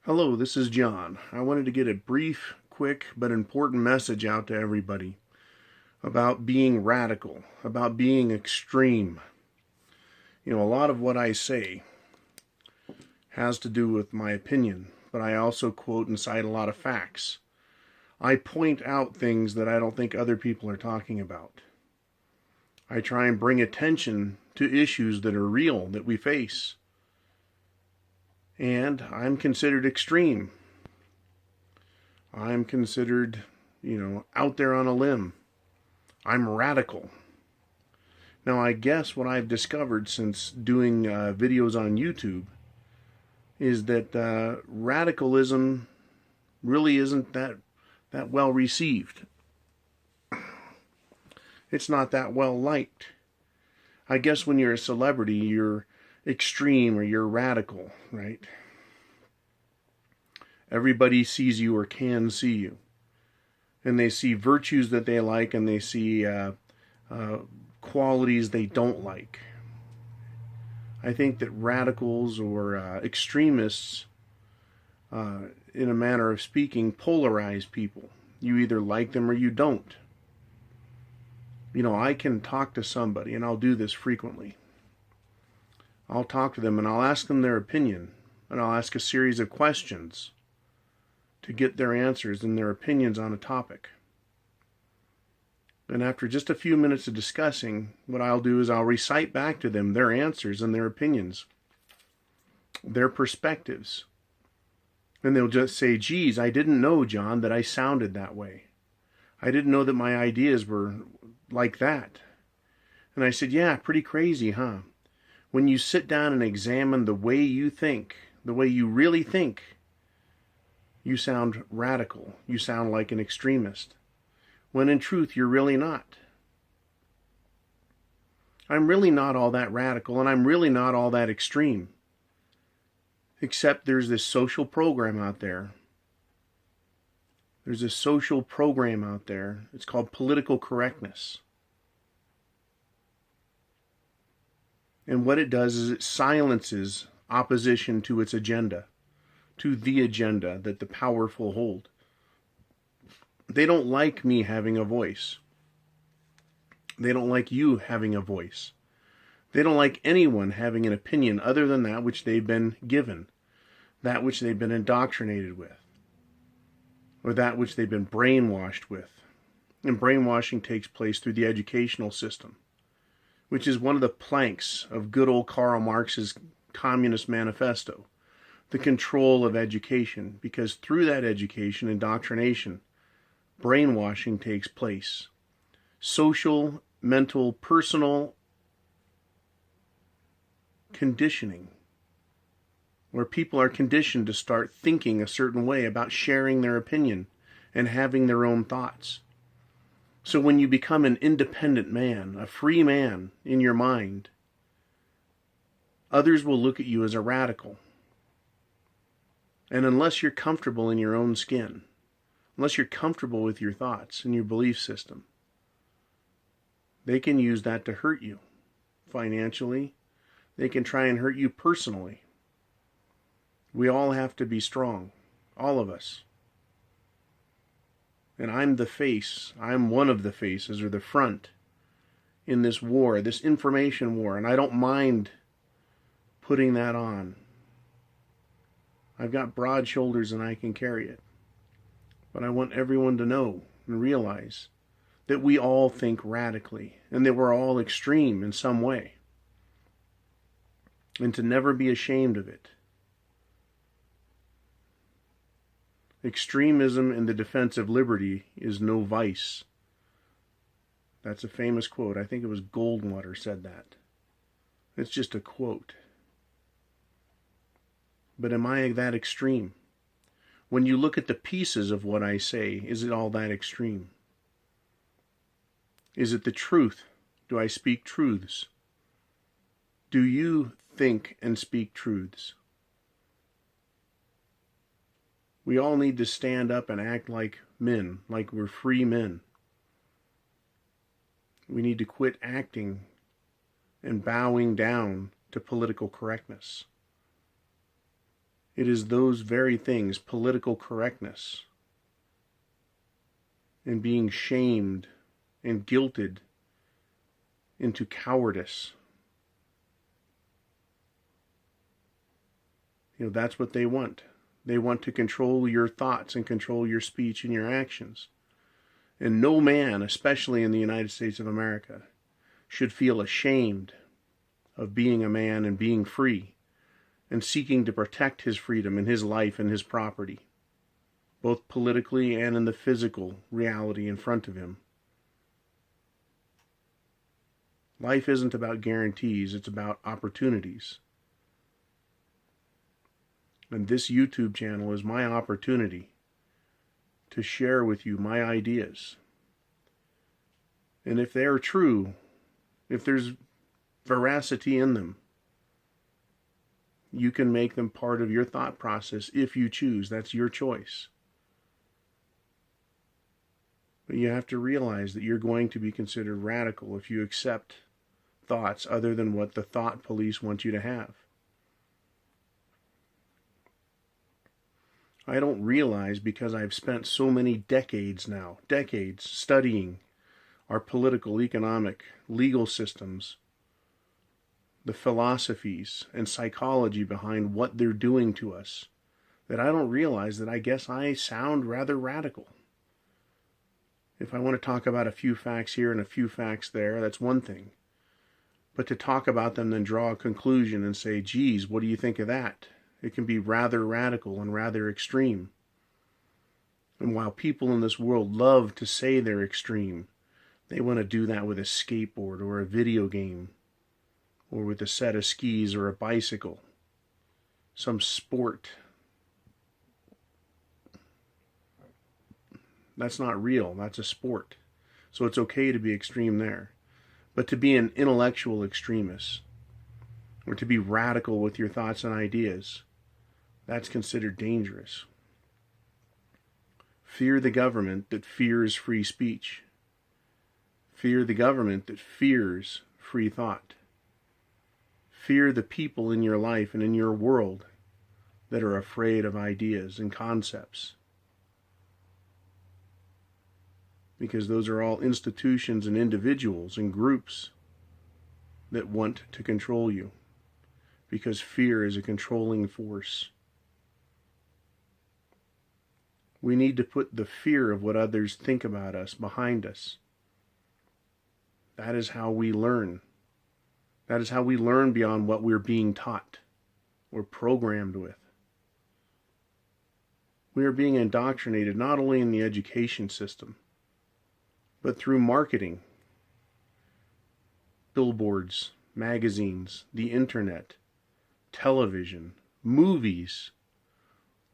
Hello, this is John. I wanted to get a brief, quick, but important message out to everybody about being radical, about being extreme. A lot of what I say has to do with my opinion, but I also quote and cite a lot of facts. I point out things that I don't think other people are talking about. I try and bring attention to issues that are real, that we face. And I'm considered extreme. I'm considered, out there on a limb. I'm radical. Now, I guess what I've discovered since doing videos on YouTube is that radicalism really isn't that well received. It's not that well liked. I guess when you're a celebrity, you're extreme or you're radical, right? Everybody sees you or can see you. And they see virtues that they like and they see qualities they don't like. I think that radicals or extremists, in a manner of speaking, polarize people. You either like them or you don't. I can talk to somebody, and I'll do this frequently. I'll talk to them and I'll ask them their opinion, and I'll ask a series of questions to get their answers and their opinions on a topic. And after just a few minutes of discussing, what I'll do is I'll recite back to them their answers and their opinions, their perspectives. And they'll just say, geez, I didn't know, John, that I sounded that way. I didn't know that my ideas were like that. And I said, yeah, pretty crazy, huh? When you sit down and examine the way you think, the way you really think, you sound radical. You sound like an extremist. When in truth, you're really not. I'm really not all that radical, and I'm really not all that extreme. Except there's this social program out there. There's a social program out there. It's called political correctness. And what it does is it silences opposition to its agenda, to the agenda that the powerful hold. They don't like me having a voice. They don't like you having a voice. They don't like anyone having an opinion other than that which they've been given, that which they've been indoctrinated with, or that which they've been brainwashed with. And brainwashing takes place through the educational system, which is one of the planks of good old Karl Marx's Communist Manifesto, the control of education, because through that education, indoctrination, brainwashing takes place. Social, mental, personal conditioning, where people are conditioned to start thinking a certain way about sharing their opinion and having their own thoughts. So when you become an independent man, a free man in your mind, others will look at you as a radical. And unless you're comfortable in your own skin, unless you're comfortable with your thoughts and your belief system, they can use that to hurt you financially. They can try and hurt you personally. We all have to be strong, all of us. And I'm the face, I'm one of the faces, or the front, in this war, this information war, and I don't mind putting that on. I've got broad shoulders and I can carry it. But I want everyone to know and realize that we all think radically, and that we're all extreme in some way. And to never be ashamed of it. Extremism in the defense of liberty is no vice. That's a famous quote. I think it was Goldwater said that. It's just a quote. But am I that extreme? When you look at the pieces of what I say, is it all that extreme? Is it the truth? Do I speak truths? Do you think and speak truths? We all need to stand up and act like men, like we're free men. We need to quit acting and bowing down to political correctness. It is those very things, political correctness, and being shamed and guilted into cowardice. That's what they want. They want to control your thoughts and control your speech and your actions. And no man, especially in the United States of America, should feel ashamed of being a man and being free and seeking to protect his freedom and his life and his property, both politically and in the physical reality in front of him. Life isn't about guarantees, it's about opportunities. And this YouTube channel is my opportunity to share with you my ideas. And if they are true, if there's veracity in them, you can make them part of your thought process if you choose. That's your choice. But you have to realize that you're going to be considered radical if you accept thoughts other than what the thought police want you to have. I don't realize, because I've spent so many decades studying our political, economic, legal systems, the philosophies and psychology behind what they're doing to us, that I don't realize that I guess I sound rather radical. If I want to talk about a few facts here and a few facts there, that's one thing. But to talk about them, then draw a conclusion and say, geez, what do you think of that? It can be rather radical and rather extreme. And while people in this world love to say they're extreme, they want to do that with a skateboard or a video game, or with a set of skis or a bicycle, some sport. That's not real, that's a sport. So it's okay to be extreme there. But to be an intellectual extremist, or to be radical with your thoughts and ideas, that's considered dangerous. Fear the government that fears free speech. Fear the government that fears free thought. Fear the people in your life and in your world that are afraid of ideas and concepts. Because those are all institutions and individuals and groups that want to control you. Because fear is a controlling force. We need to put the fear of what others think about us behind us. That is how we learn. That is how we learn beyond what we're being taught or programmed with. We are being indoctrinated not only in the education system, but through marketing, billboards, magazines, the internet, television, movies.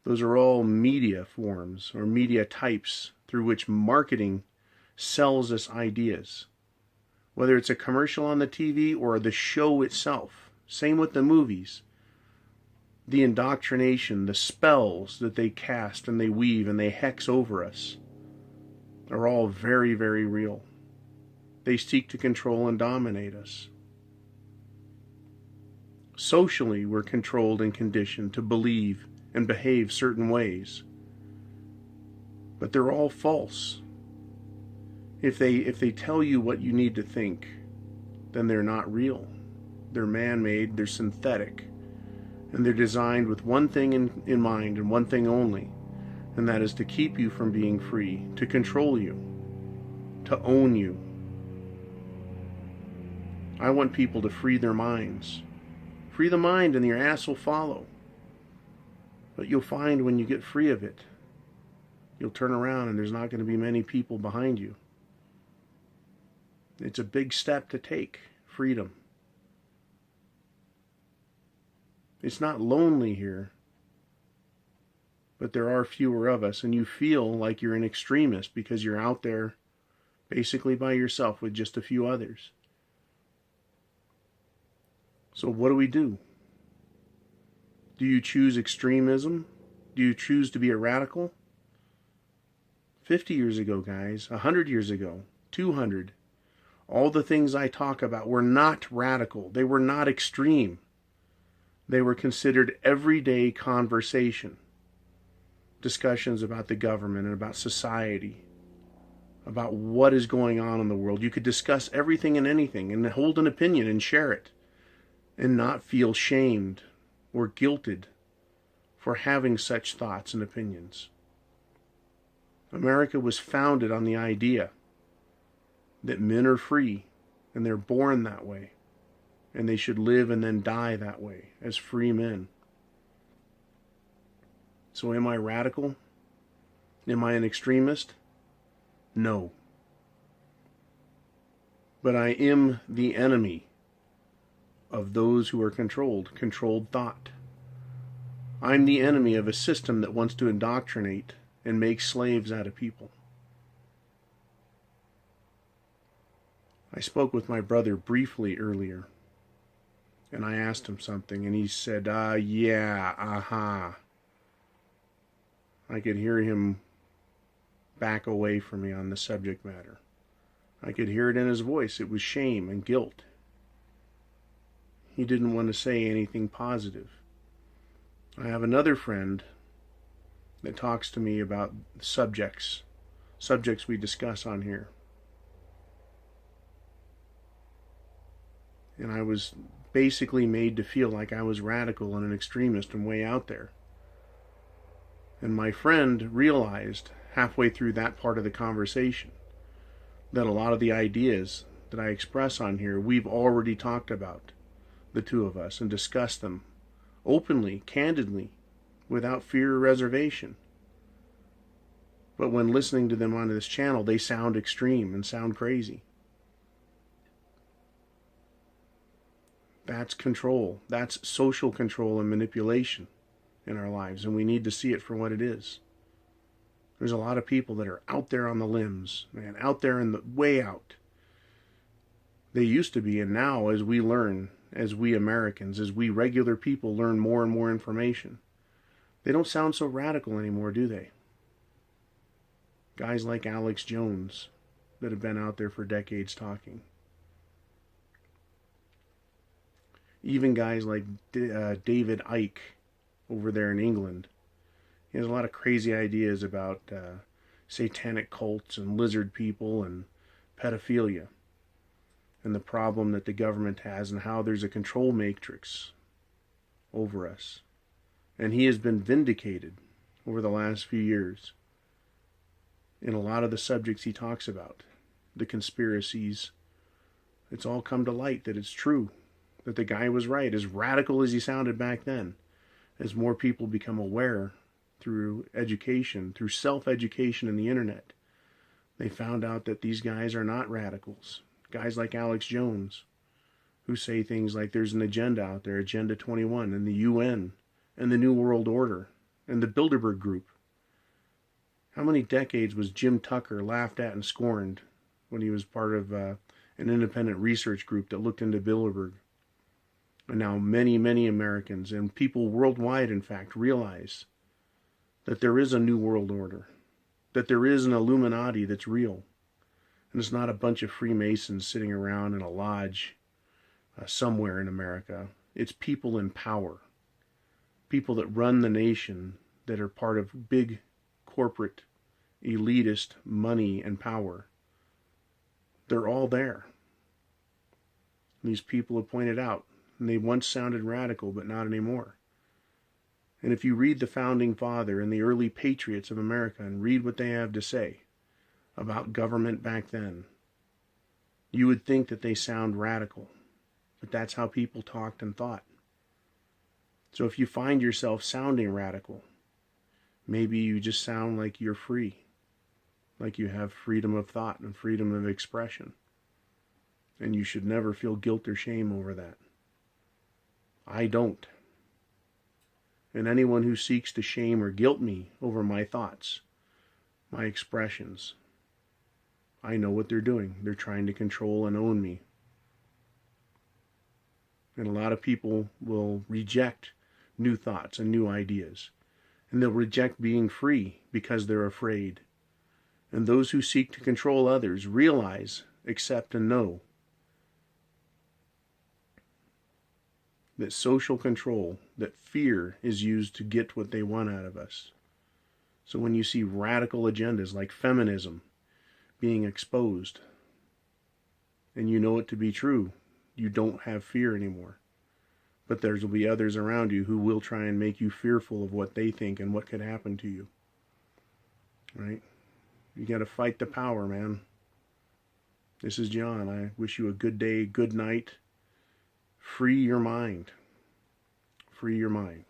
Those are all media forms or media types through which marketing sells us ideas. Whether it's a commercial on the TV or the show itself. Same with the movies. The indoctrination, the spells that they cast and they weave and they hex over us are all very, very real. They seek to control and dominate us. Socially, we're controlled and conditioned to believe and behave certain ways. But they're all false. If they tell you what you need to think, then they're not real. They're man-made, they're synthetic, and they're designed with one thing in mind and one thing only, and that is to keep you from being free, to control you, to own you. I want people to free their minds. Free the mind and your ass will follow. But you'll find when you get free of it, you'll turn around and there's not going to be many people behind you. It's a big step to take, freedom. It's not lonely here, but there are fewer of us, and you feel like you're an extremist because you're out there basically by yourself with just a few others. So what do? Do you choose extremism? Do you choose to be a radical? 50 years ago, guys, 100 years ago, 200, all the things I talk about were not radical. They were not extreme. They were considered everyday conversation. Discussions about the government and about society, about what is going on in the world. You could discuss everything and anything and hold an opinion and share it and not feel shamed or guilted for having such thoughts and opinions. America was founded on the idea that men are free and they're born that way and they should live and then die that way as free men. So am I radical? Am I an extremist? No. But I am the enemy of those who are controlled thought. I'm the enemy of a system that wants to indoctrinate and make slaves out of people. I spoke with my brother briefly earlier, and I asked him something, and he said, yeah, aha. I could hear him back away from me on the subject matter. I could hear it in his voice. It was shame and guilt. He didn't want to say anything positive. I have another friend that talks to me about subjects we discuss on here. And I was basically made to feel like I was radical and an extremist and way out there. And my friend realized halfway through that part of the conversation that a lot of the ideas that I express on here, we've already talked about, the two of us, and discussed them openly, candidly, without fear or reservation. But when listening to them on this channel, they sound extreme and sound crazy. That's control. That's social control and manipulation in our lives, and we need to see it for what it is. There's a lot of people that are out there on the limbs, man, out there in the way out. They used to be, and now as we learn, as we Americans, as we regular people learn more and more information, they don't sound so radical anymore, do they? Guys like Alex Jones that have been out there for decades talking. Even guys like David Icke over there in England. He has a lot of crazy ideas about satanic cults and lizard people and pedophilia and the problem that the government has and how there's a control matrix over us. And he has been vindicated over the last few years in a lot of the subjects he talks about. The conspiracies. It's all come to light that it's true. That the guy was right, as radical as he sounded back then. As more people become aware through education, through self-education and the internet, they found out that these guys are not radicals. Guys like Alex Jones, who say things like there's an agenda out there, Agenda 21, and the UN, and the New World Order, and the Bilderberg Group. How many decades was Jim Tucker laughed at and scorned when he was part of an independent research group that looked into Bilderberg? And now many, many Americans and people worldwide, in fact, realize that there is a new world order, that there is an Illuminati that's real. And it's not a bunch of Freemasons sitting around in a lodge somewhere in America. It's people in power, people that run the nation, that are part of big corporate, elitist money and power. They're all there. And these people have pointed out, and they once sounded radical, but not anymore. And if you read the Founding Father and the early patriots of America and read what they have to say about government back then, you would think that they sound radical. But that's how people talked and thought. So if you find yourself sounding radical, maybe you just sound like you're free, like you have freedom of thought and freedom of expression. And you should never feel guilt or shame over that. I don't. And anyone who seeks to shame or guilt me over my thoughts, my expressions, I know what they're doing. They're trying to control and own me. And a lot of people will reject new thoughts and new ideas. And they'll reject being free because they're afraid. And those who seek to control others realize, accept, and know that social control, that fear is used to get what they want out of us. So when you see radical agendas like feminism being exposed, and you know it to be true, you don't have fear anymore. But there will be others around you who will try and make you fearful of what they think and what could happen to you. Right? You got to fight the power, man. This is John. I wish you a good day, good night. Free your mind. Free your mind.